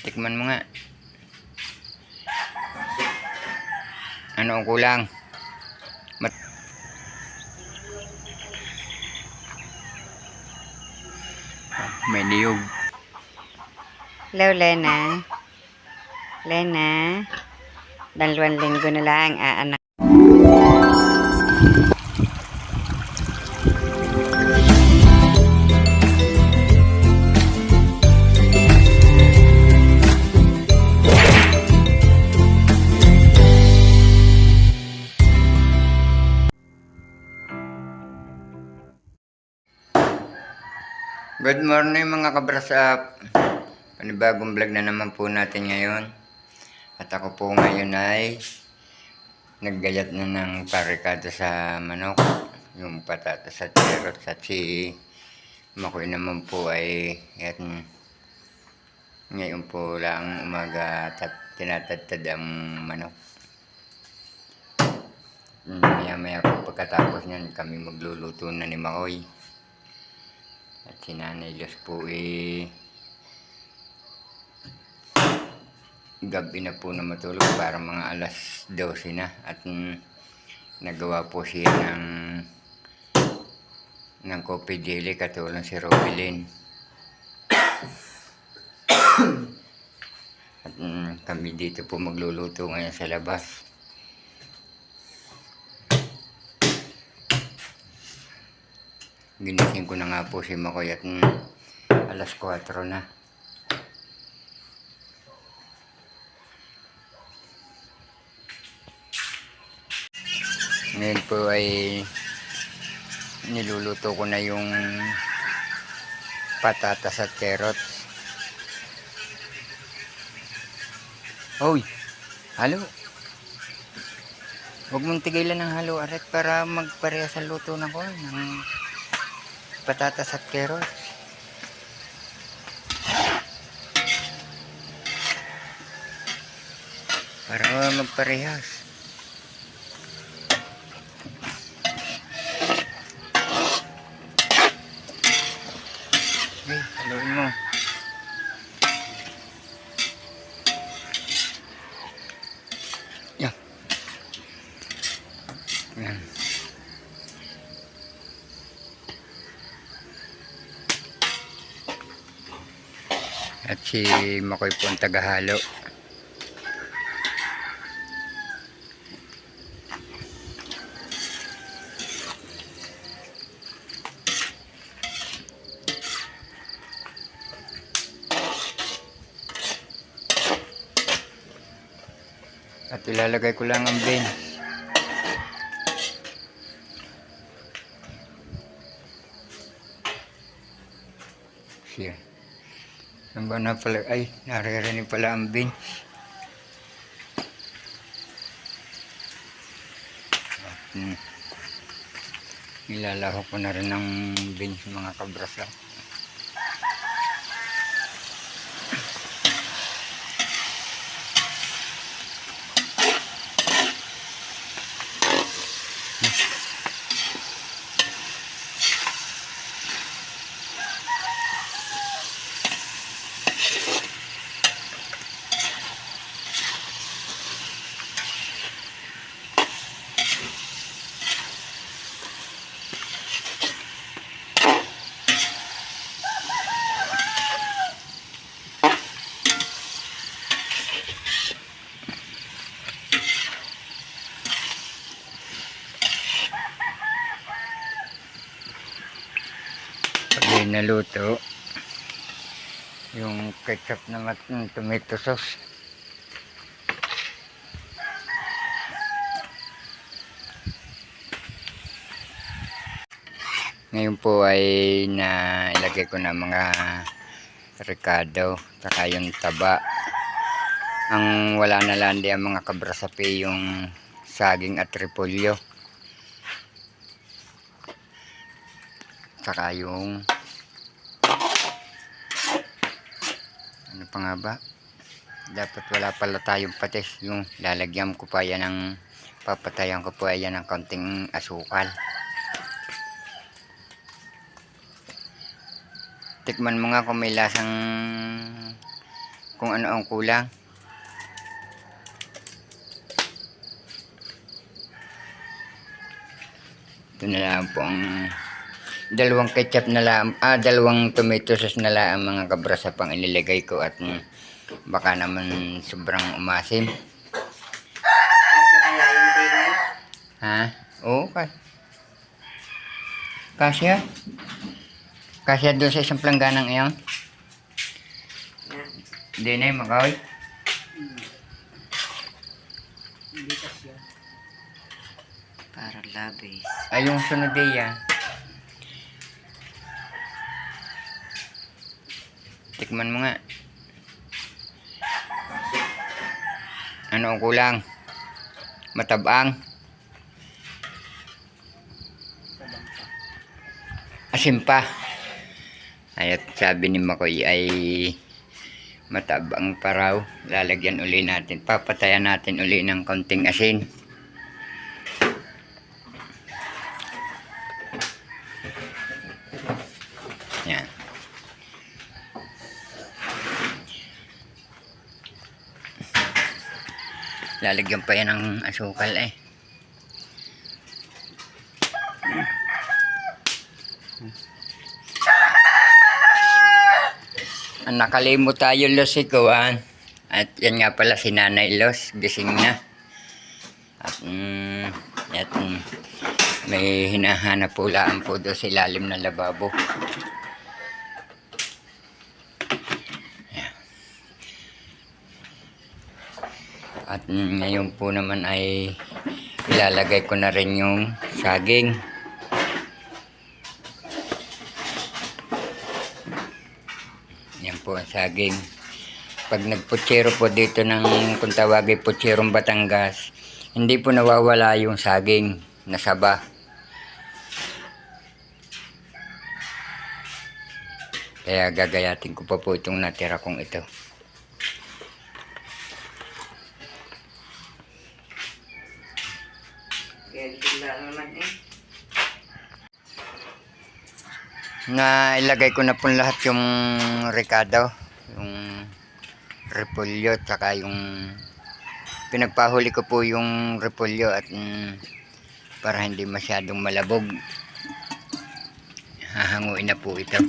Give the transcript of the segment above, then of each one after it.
Tikman mo nga. Ano ang kulang? May niyog. Hello, Lena. Lena. 2 linggo na lang aanak. Good morning mga kabrasap. Panibagong vlog na naman po natin ngayon. At ako po ngayon ay naggayat na ng parikada sa manok. Yung patatas at carrots at si Makoy naman po ay ngayon po lang umaga tinatadtad ang manok. Maya po pagkatapos niyan kami magluluto na ni Makoy. At si Nanay Diyos po gabi na po na matulog para mga alas 12 na. At nagawa po siya ng coffee jelly katulong si Robilin. At kami dito po magluluto ngayon sa labas. Ginising ko na nga po si Makoy at alas 4 na. Ngayon po ay niluluto ko na yung patatas at carrots. Hoy, halo. Huwag mong tigilan ng halo aret para magpareha sa luto ng patatas at carrots. Para magparehas. Okay, haluin mo. Yan. Yan. At si Makoy po ang tagahalo. At ilalagay ko lang ang beans. Siya. Ano ba na pala? Ay, naririnig pala ang beans. Nilalahok ko na rin ng beans mga kabrasa. Pag naluto yung ketchup na tomato sauce, ngayon po ay nailagay ko na mga ricado saka yung taba. Ang wala na lang di ang mga kabrasapi yung saging at repolyo saka yung ano pa nga ba, dapat wala pala tayong patis, yung lalagyan ko pa yan ng papatayan ko pa yan ng konting asukal. Tikman mo nga kung may lasang kung ano ang kulang. Ito na lang po ang dalawang ketchup na lang, dalawang tomato sauce na lang mga kabras sa pang ililagay ko at baka naman sobrang umasim. Kasi kaya yung dinner. Ha? Oo, kasya. Kasya doon sa isang plangganang iyon. Hindi na yung makaway. Hindi kasi yan. Para labis. Ay, yung sunod day yan. Tikman mo nga. Ano ang kulang? Matabang. Asim pa. Ay, at sabi ni Makoy ay matabang pa raw. Lalagyan uli natin. Papatayan natin uli ng konting asin. Yan. Lalagyan pa yan ng asukal eh. Nakalimot tayo Los ikawan. At yan nga pala si Nanay Los. Gising na. At may hinahanap po laan po doon sa ilalim ng lababo. Yan. At ngayon po naman ay ilalagay ko na rin yung saging. Yan po ang saging. Pag nagputsero po dito ng kung tawagin putserong Batangas, hindi po nawawala yung saging na saba. Kaya gagayatin ko pa po itong natira kong ito. Na ilagay ko na po lahat yung ricado, yung repolyo, tsaka yung pinagpahuli ko po yung repolyo at para hindi masyadong malabog, hahanguin na po ito.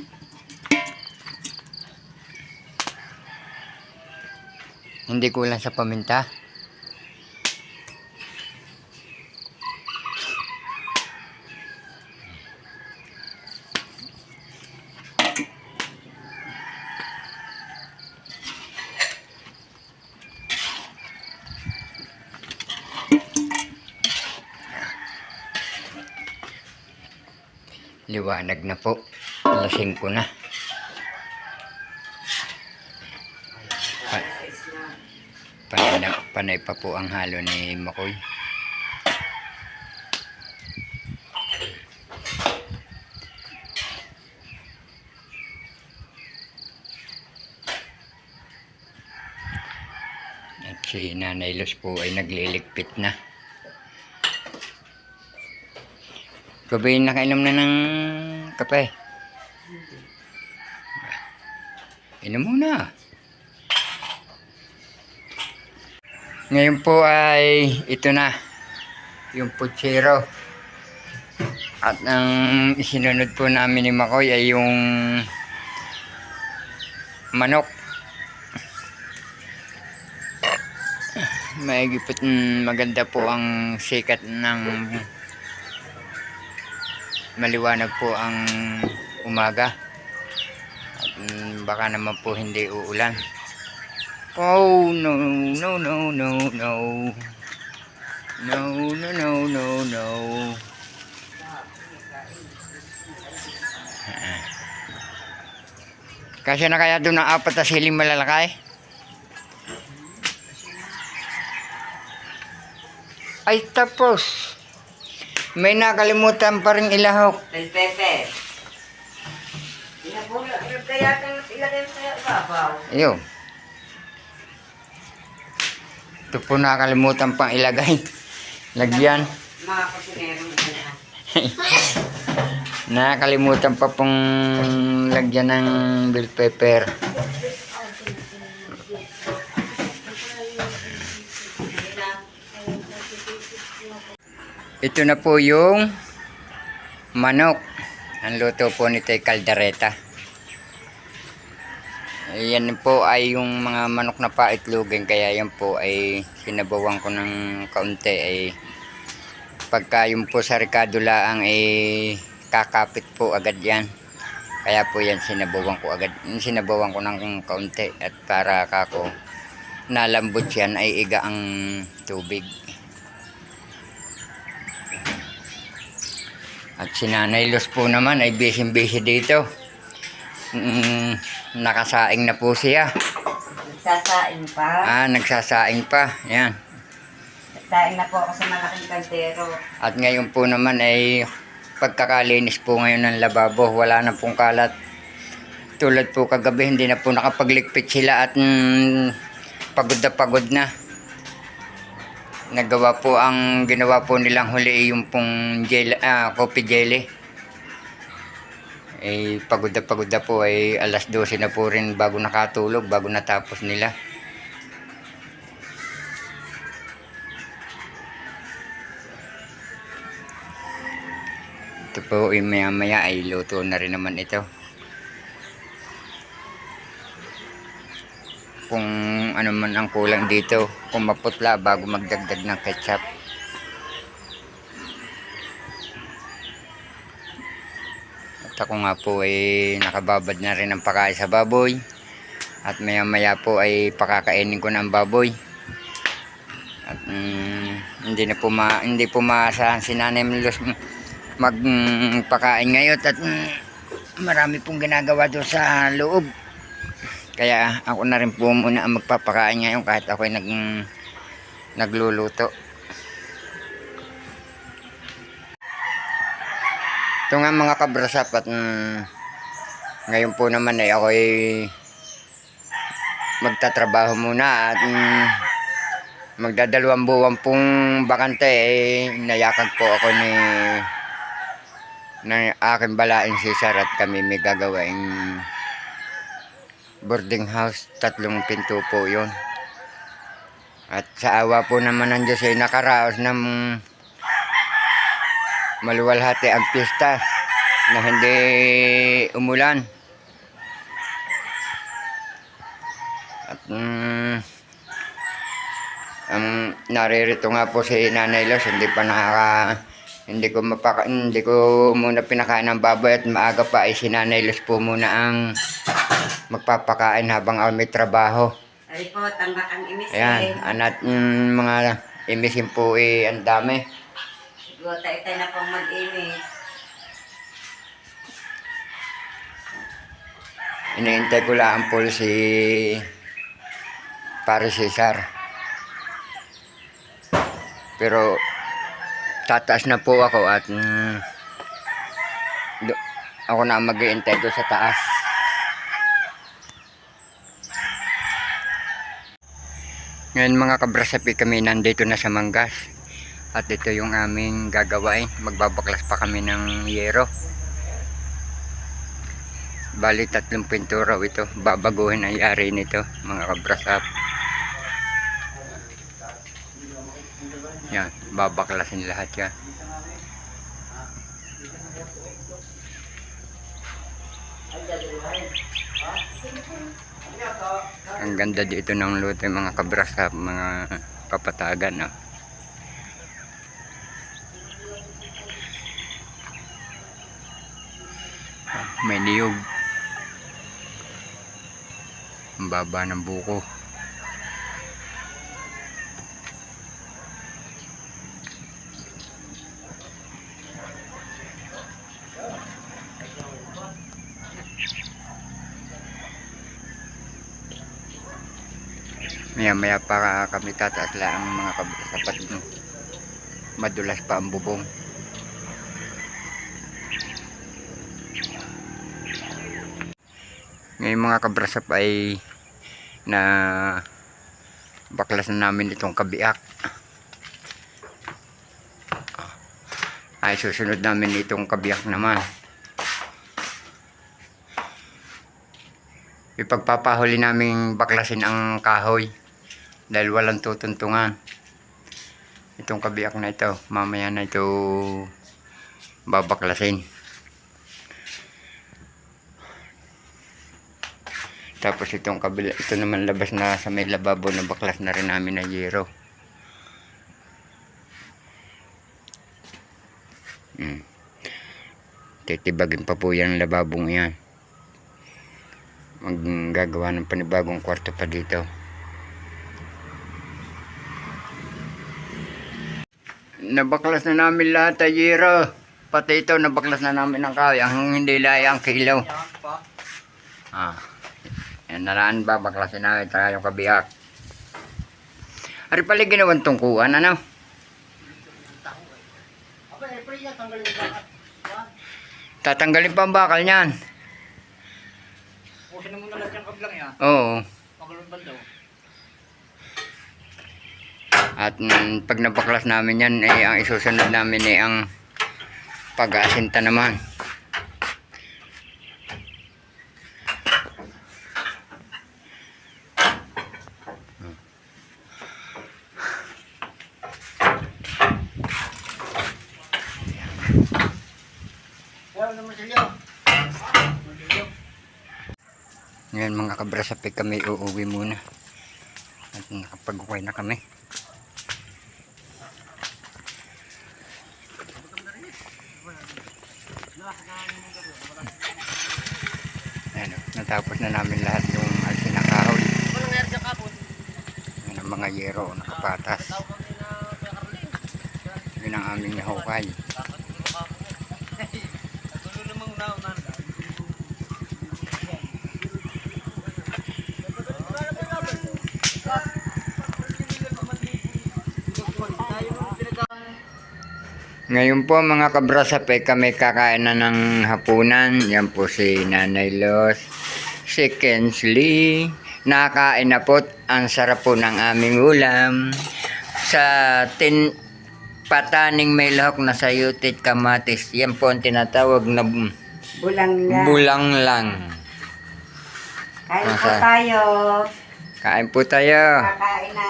Hindi kulang sa paminta. Liwanag na po. Lasing ko na. Panay pa po ang halo ni Makoy. At si Nanay Los po ay nagliligpit na. Gabi nakainom na ng kape. Inom muna. Ngayon po ay ito na. Yung putsero. At ang isinunod po namin ni Makoy ay yung manok. Maigipit, maganda po ang sikat ng maliwanag po ang umaga at baka naman po hindi uulan. Oh no no no no no no no no no no. Kasi na kaya doon ang 4 na siling malalakay. Ay tapos may nakalimutan pa rin ilahok. Del Pepe. Kaya ilagay sa ibabaw. Ayun. Ito po nakalimutan pang ilagay. Lagyan. Mga kusinero na. Nakalimutan pa pong lagyan ng bell pepper. Ito na po yung manok. Ang luto po nito ay kaldereta. Yan po ay yung mga manok na paitlogin, kaya yan po ay sinabawan ko ng kaunti. Ay pagka yung po sa Ricardo laang ay kakapit po agad yan. Kaya po yan sinabawan ko agad. Sinabawan ko ng kaunti at para kako nalambot yan ay iga ang tubig. At si Nanay Luz po naman ay busy dito. Nakasaing na po siya. Nagsasaing pa. Nagsasaing pa. Yan. Nagsaing na po ako sa malaking kaldero. At ngayon po naman ay pagkakalinis po ngayon ng lababo. Wala na pong kalat. Tulad po kagabi, hindi na po nakapaglikpit sila at pagod na. Ginawa po nilang huli yung pong jelly, coffee jelly. Pagod na po ay alas 12 na po rin bago nakatulog, bago natapos nila. Ito po ay maya ay luto na rin naman ito. Kung ano man ang kulang dito, kung maputla bago magdagdag ng ketchup. At ako nga po ay nakababad na rin ang pakain sa baboy. At maya po ay pakakainin ko ng baboy. At hindi po maasahan si Nanay Luz magpakain ngayon at marami pong ginagawa doon sa loob. Kaya ako na rin po muna ang magpapakain ngayon kahit ako ay nagluluto. Ito nga mga kabrasap at ngayon po naman ay ako ay magtatrabaho muna at magdadalawang buwan pong bakante nayakag po ako ng aking balaing Cesar at kami may gagawaing boarding house, 3 pinto po yun. At sa awa po naman ng Diyos ay nakaraos ng maluwalhati ang pista na hindi umulan. At naririto nga po si Nanay Luz, hindi ko muna pinakain ng baboy at maaga pa ay si Nanay Luz po muna ang magpapakain habang ako may trabaho. Ay po, tambak ang imisin. Ayan, mga imisin po ang dami. Siguro tayo na pong mag-imis. Iniintay ko lang po si Pare Cesar. Pero tataas na po ako at ako na mag-iintay doon sa taas. Ngayon mga kabrasapi, kami nandito na sa Mangas. At ito yung aming gagawain. Magbabaklas pa kami ng yero. Bali 3 pinto raw ito. Babaguhin ang yari nito mga kabrasap. Yan, babaklasin lahat yan. Ang ganda dito ng luto mga kabrasap, mga kapatagan. Oh. May niyog. Ang baba ng buko. Maya para kami tataas lang ang mga kabrasap, madulas pa ang bubong. Ngayon mga kabrasap ay na baklas na namin itong kabiak. Ay susunod namin itong kabiak naman. ipagpapahuli naming baklasin ang kahoy dahil walang tutuntungan. Itong kabiyak na ito, mamaya na ito babaklasin. Tapos itong kabila, ito naman labas na sa may lababo na baklas na rin namin na yero. Titibagin pa po yan lababong yan. Maggagawa ng panibagong kwarto pa dito. Nabaklas na namin lahat ay yero. Pati ito nabaklas na namin ang kahoy. Ang hindi layang kilaw. Yan naraan ba, baklasin namin tayo yung kabiyak. Ari pala ginawan tungkuan, ano? Tatanggalin pa ang bakal niyan. Pusin mo na lahat yung kablang yan. Oo. Pagalong bandaw. At pag nabaklas namin yan, ang isusunod namin ang pag-aasinta naman. Ngayon mga kabrasapik, kami uuwi muna. At nakapag-uwi na kami. Ayan, natapos na namin lahat yung alsin na kahoy. Yan ang mga yero nakapatas. Yun ang aming nahukay. Ngayon po mga kabrasape, kami kakain na ng hapunan. Yan po si Nanay Los, si Kensley. Nakain na po. Ang sarap po ng aming ulam. Sa pataning may lahok na sayutit kamatis. Yan po ang tinatawag na Bulang nga. bulang lang. Kain po tayo. Kain po tayo. Kakain na.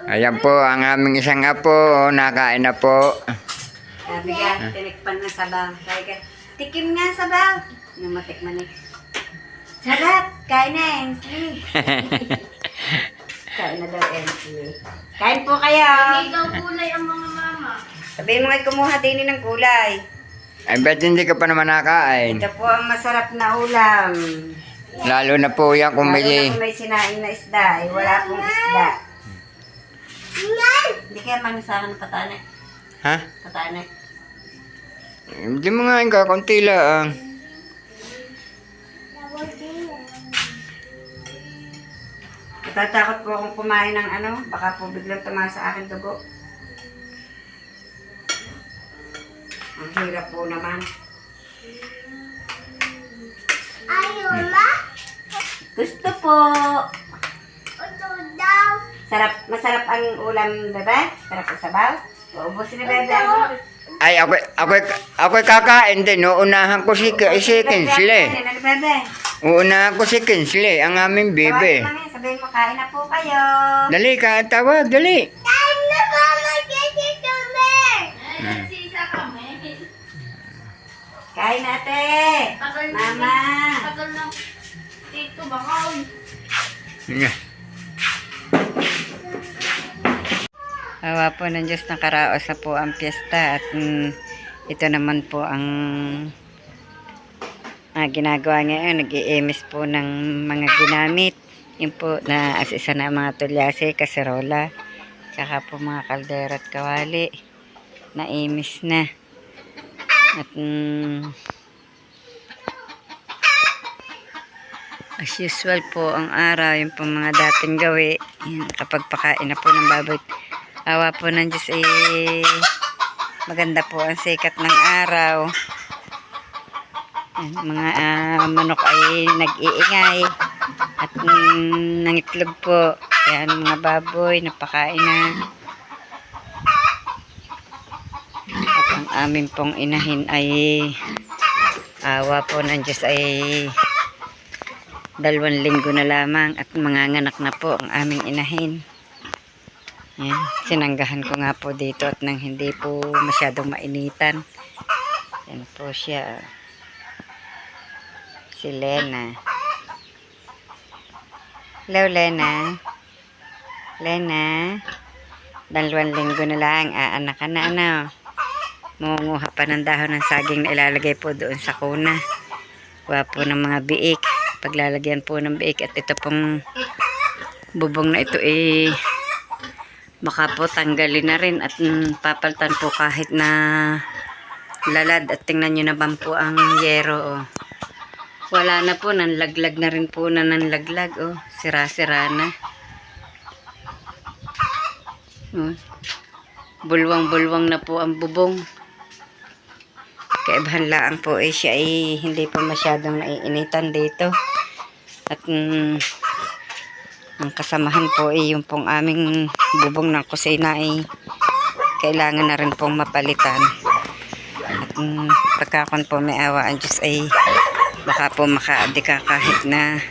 Ayan po ang aming isang apo. Nakain na po. Sabi ka, tinikpan na sabaw. Sabi ka, tikim nga sabaw. Nung matikman eh. Sarap! Kain na, Ensley. Kain na daw, Ensley. Kain po kayo. Hindi daw kulay ang mga mama. Sabihin mo ay kumuha din ng gulay. Ay, ba't hindi ka pa naman nakain? Ito po ang masarap na ulam. Lalo na po yan kung Lalo na may... kung may sinaing na isda. Ay, wala pong isda. Hindi kaya mano sa akin ng patane. Ha? Patane. Hindi mo nga yung kakunti lang. Natatakot po akong kumain ng ano. Baka po biglang tumaas sa akin dugo. Ang hirap po naman. Ayula? Gusto po. Ito daw. Sarap, masarap ang ulam, bebe? Sarap sa sabaw? Uubusin ni bebe. Ay, ako'y kakain din. Uunahan ko si Kinsley. Ano, bebe? Uunahan ko si Kinsley, ang aming Tawagin bibi. mo nga, sabihin mo, kain na po kayo. Dali ka, tawag, dali. Kain na ba magkikituloy? Ay, nagsisa kami. Kain na, ate. Tagal na. Mama. Tagal na. Tito, bakaw. Awa po ng Diyos, nakaraos na po ang piyesta at ito naman po ang ginagawa ngayon. Nag-i-emis po ng mga ginamit. Yun po na asisa na mga tulyase, kaserola, saka po mga kaldero at kawali. Na-emis na. At as usual po ang araw, yung po mga dating gawi. Yan, kapag pakain na po ng baboy. Awa po ng Diyos maganda po ang sikat ng araw. Yan, mga manok ay nag-iingay at nangitlog po. Yan mga baboy napakain na. At ang amin pong inahin ay awa po ng Diyos ay 2 linggo na lamang at manganganak na po ang aming inahin. Yan. Sinanggahan ko nga po dito at nang hindi po masyadong mainitan. Yan po siya. Si Lena. Hello, Lena. Lena. 2 linggo na lang. Aanak ka na, ano. Munguha pa ng dahon ng saging na ilalagay po doon sa kuna. Kuha po ng mga biik. Paglalagyan po ng biik. At ito pong bubong na ito baka po tanggalin na rin. At papaltan po kahit na lalad. At tingnan nyo naman po ang yero. Oh. Wala na po. Nanlaglag na rin po na nanlaglag. Oh. Sira-sira na. Oh. Bulwang-bulwang na po ang bubong. Kaibahan lang po siya hindi pa masyadong naiinitan dito. At ang kasamahan po yung pong aming bubong ng kusina kailangan na rin pong mapalitan. At pagkakon po may awa ang Diyos baka po makaadika kahit na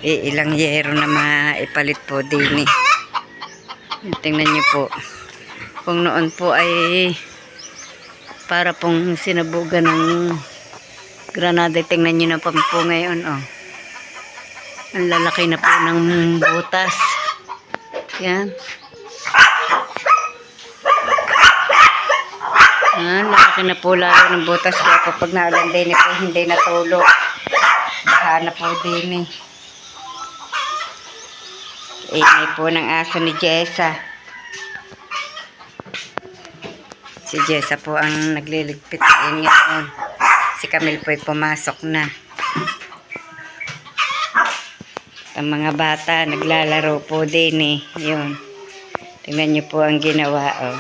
ilang yero na maipalit po din Tingnan niyo po. Kung noon po para pong sinabugan ng granada. Tingnan nyo na po ngayon. Oh. Ang lalaki na po ng butas. Yan. Lalaki na po lalo ng butas. Kaya po pag naulan din po hindi natulog. Baha na po din Ingay po ng aso ni Jessa. Si Jessa po ang nagliligpit ngayon. Si Camille po pumasok na. Ang mga bata naglalaro po din Yun. Tingnan niyo po ang ginawa. Oh.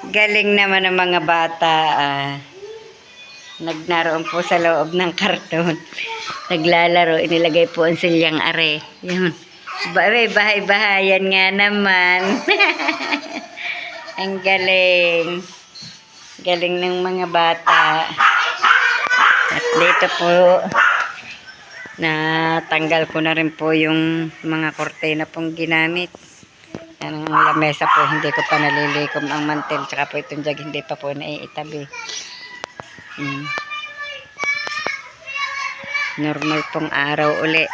Galing naman ng mga bata. Nagnaroon po sa loob ng karton. Naglalaro. Inilagay po ang silyang are. Yun. Bahay-bahayan nga naman. Ang galing. Galing ng mga bata. At dito po, natanggal ko na rin po yung mga kortina pong ginamit. Ang lamesa po, hindi ko pa nalilikom ang mantel. Tsaka po itong jag, hindi pa po naiitabi. Normal pong araw uli.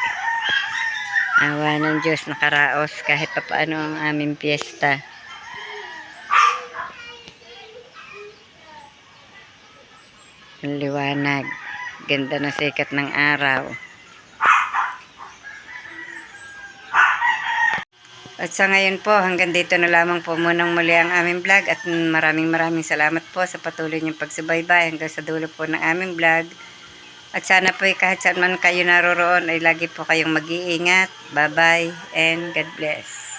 Awa ng Diyos, nakaraos kahit pa paano ang aming piyesta. Ang liwanag. Ganda na sikat ng araw. At sa ngayon po, hanggang dito na lamang po munang muli ang aming vlog. At maraming salamat po sa patuloy niyong pagsubaybay hanggang sa dulo po ng aming vlog. At sana po kahit saan man kayo naroroon ay lagi po kayong mag-iingat. Bye-bye and God bless.